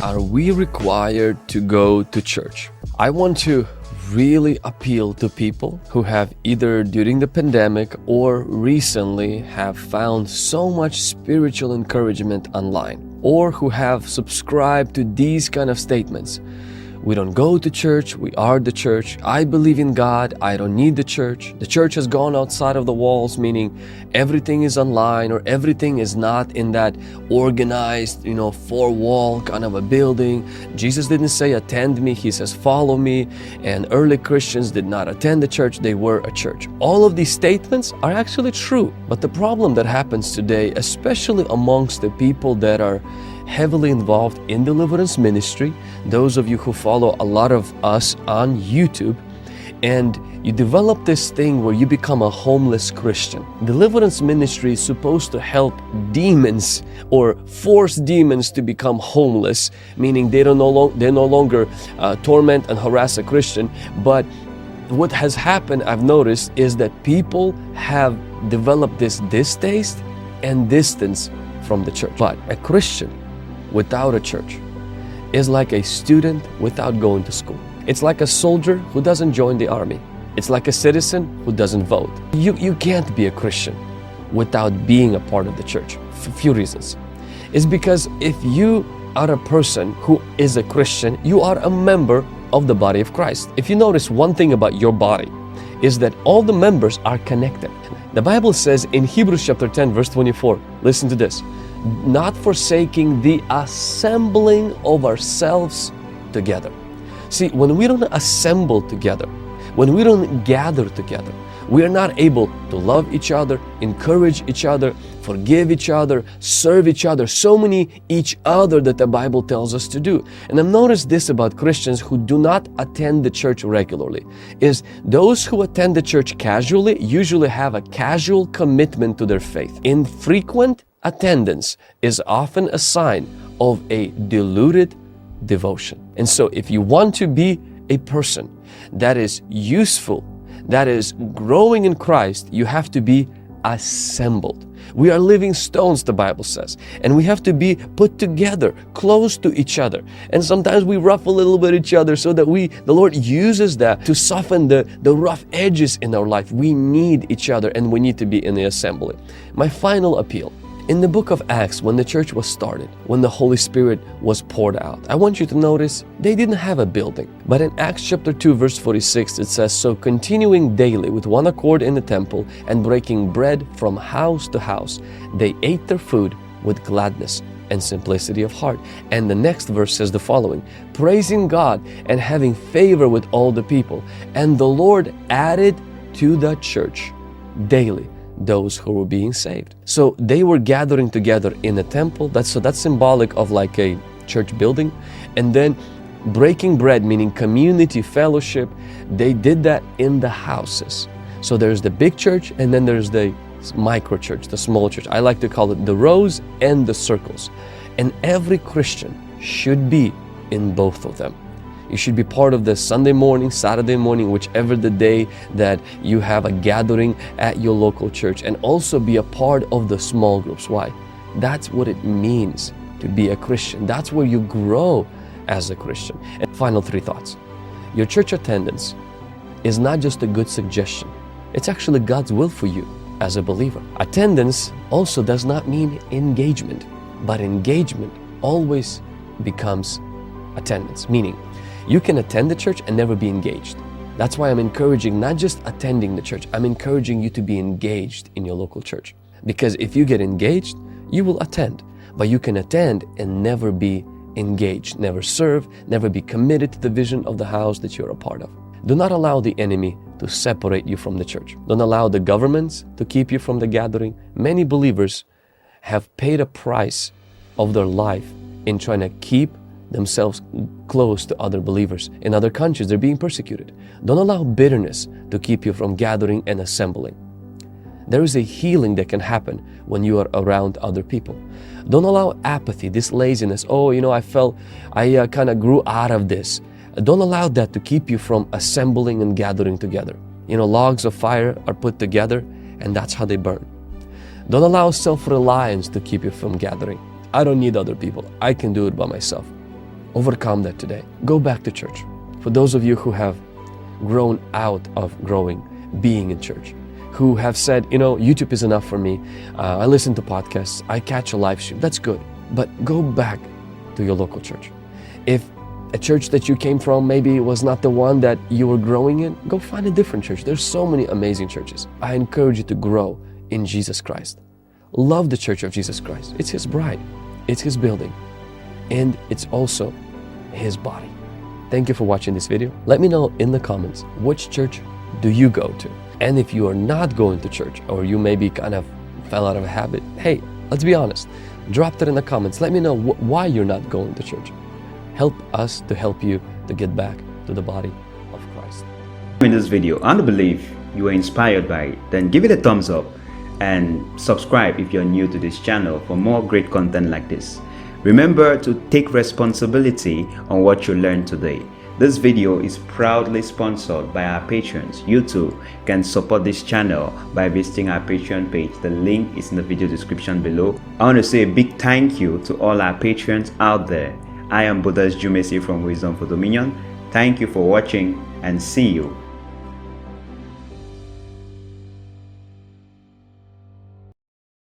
Are we required to go to church? I want to really appeal to people who have either during the pandemic or recently have found so much spiritual encouragement online, or who have subscribed to these kind of statements. We don't go to church, we are the church. I believe in God, I don't need the church. The church has gone outside of the walls, meaning everything is online or everything is not in that organized, four-wall kind of a building. Jesus didn't say attend me, He says follow me. And early Christians did not attend the church, they were a church. All of these statements are actually true. But the problem that happens today, especially amongst the people that are heavily involved in deliverance ministry, those of you who follow a lot of us on YouTube, and you develop this thing where you become a homeless Christian. Deliverance ministry is supposed to help demons or force demons to become homeless, meaning they no longer torment and harass a Christian. But what has happened, I've noticed, is that people have developed this distaste and distance from the church. But a Christian without a church is like a student without going to school. It's like a soldier who doesn't join the army. It's like a citizen who doesn't vote. You can't be a Christian without being a part of the church for a few reasons. It's because if you are a person who is a Christian, you are a member of the body of Christ. If you notice one thing about your body is that all the members are connected. The Bible says in Hebrews chapter 10 verse 24, listen to this, not forsaking the assembling of ourselves together. See, when we don't assemble together, when we don't gather together, we are not able to love each other, encourage each other, forgive each other, serve each other, so many each other that the Bible tells us to do. And I've noticed this about Christians who do not attend the church regularly, is those who attend the church casually usually have a casual commitment to their faith. Infrequent attendance is often a sign of a diluted devotion. And so if you want to be a person that is useful, that is growing in Christ, you have to be assembled. We are living stones, the Bible says, and we have to be put together, close to each other. And sometimes we rough a little bit each other so that the Lord uses that to soften the rough edges in our life. We need each other and we need to be in the assembly. My final appeal. In the book of Acts, when the church was started, when the Holy Spirit was poured out, I want you to notice they didn't have a building. But in Acts chapter 2 verse 46 it says, so continuing daily with one accord in the temple and breaking bread from house to house, they ate their food with gladness and simplicity of heart. And the next verse says the following, praising God and having favor with all the people. And the Lord added to the church daily those who were being saved. So they were gathering together in a temple. That's symbolic of like a church building. And then breaking bread, meaning community fellowship, they did that in the houses. So there's the big church and then there's the micro church, the small church. I like to call it the rows and the circles. And every Christian should be in both of them. You should be part of the Sunday morning, Saturday morning, whichever the day that you have a gathering at your local church, and also be a part of the small groups. Why? That's what it means to be a Christian. That's where you grow as a Christian. And final three thoughts. Your church attendance is not just a good suggestion. It's actually God's will for you as a believer. Attendance also does not mean engagement, but engagement always becomes attendance, meaning you can attend the church and never be engaged. That's why I'm encouraging not just attending the church, I'm encouraging you to be engaged in your local church. Because if you get engaged, you will attend. But you can attend and never be engaged, never serve, never be committed to the vision of the house that you're a part of. Do not allow the enemy to separate you from the church. Don't allow the governments to keep you from the gathering. Many believers have paid a price of their life in trying to keep themselves close to other believers. In other countries, they're being persecuted. Don't allow bitterness to keep you from gathering and assembling. There is a healing that can happen when you are around other people. Don't allow apathy, this laziness. I kind of grew out of this. Don't allow that to keep you from assembling and gathering together. Logs of fire are put together and that's how they burn. Don't allow self-reliance to keep you from gathering. I don't need other people. I can do it by myself. Overcome that today. Go back to church. For those of you who have grown out of being in church, who have said, YouTube is enough for me. I listen to podcasts. I catch a live stream. That's good. But go back to your local church. If a church that you came from maybe was not the one that you were growing in, go find a different church. There's so many amazing churches. I encourage you to grow in Jesus Christ. Love the Church of Jesus Christ. It's His bride. It's His building. And it's also His body. Thank you for watching this video. Let me know in the comments, which church do you go to? And if you are not going to church, or you maybe kind of fell out of a habit, hey, let's be honest. Drop that in the comments. Let me know why you're not going to church. Help us to help you to get back to the body of Christ. In this video, and I believe you were inspired by it, then give it a thumbs up and subscribe if you're new to this channel for more great content like this. Remember to take responsibility on what you learned today. This video is proudly sponsored by our patrons. You too can support this channel by visiting our Patreon page. The link is in the video description below. I want to say a big thank you to all our patrons out there. I am Bodas Jumesi from Wisdom for Dominion. Thank you for watching and see you